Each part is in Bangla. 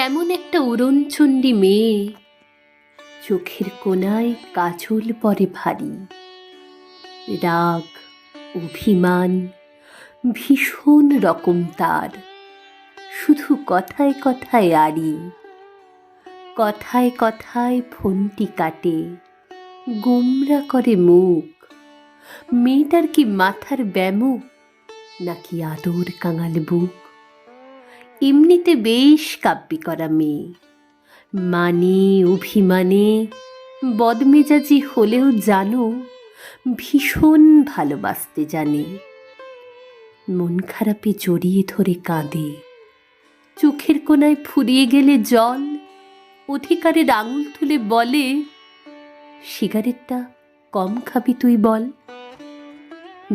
এমন একটা উড়নচণ্ডী মেয়ে, চোখের কোণায় কাজল পরে ভারী। রাগ, অভিমান ভীষণ রকম তার, শুধু কথায় কথায় আড়ি। কথায় কথায় ফোনটি কাটে, গোমরা করে মুখ। মেয়েটার কি মাথার ব্যামো, নাকি আদর কাঙাল বুক? এমনিতে বেশ কাব্যি করা মেয়ে, মানে অভিমানে বদমেজাজি হলেও জানো ভীষণ ভালোবাসতে জানে। মন খারাপে জড়িয়ে ধরে কাঁদে, চোখের কোণায় ফুরিয়ে গেলে জল অধিকারের আঙুল তুলে বলে, সিগারেটটা কম খাবি তুই বল।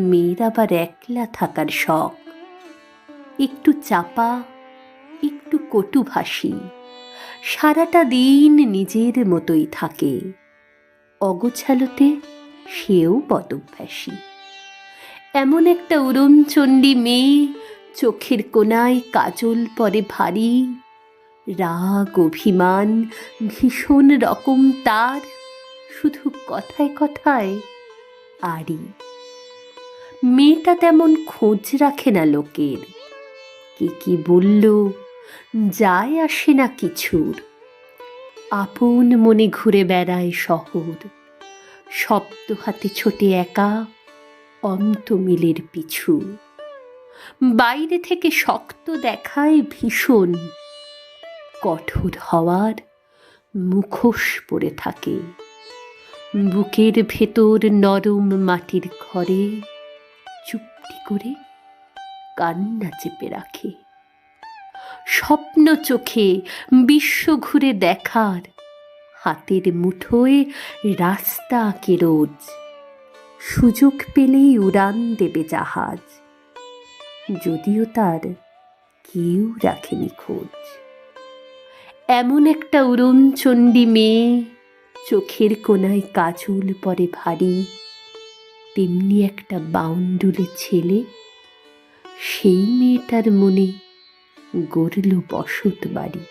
মেয়ের আবার একলা থাকার শখ, একটু চাপা, একটু কটুভাষী। সারাটা দিন নিজের মতোই থাকে, অগোছালোতে সেও বদভ্যাসী। এমন একটা উড়নচণ্ডী মেয়ে, চোখের কোণায় কাজল পরে ভারী। রাগ, অভিমান ভীষণ রকম তার, শুধু কথায় কথায় আড়ি। মেয়েটা তেমন খোঁজ রাখে না লোকের, কে কি বলল যায় আসে না কিছুর। আপন মনে ঘুরে বেড়ায় শহর, শব্দ হাতে ছোটে একা অন্ত মিলের পিছু। বাইরে থেকে শক্ত দেখায় ভীষণ, কঠোর হওয়ার মুখোশ পরে থাকে। বুকের ভেতর নরম মাটির ঘরে চুপটি করে কান্না চেপে রাখে। স্বপ্ন চোখে বিশ্ব ঘুরে দেখার, হাতের মুঠোয় রাস্তা আঁকে রোজ। সুযোগ পেলেই উড়ান দেবে জাহাজ, যদিও তার কেউ রাখেনি খোঁজ। এমন একটা উড়নচণ্ডী মেয়ে, চোখের কোণায় কাজল পরে ভারী। তেমনি একটা বাউন্ডুলে ছেলে, সেই মেয়েটার মনে গড়ল বসত বাড়ি।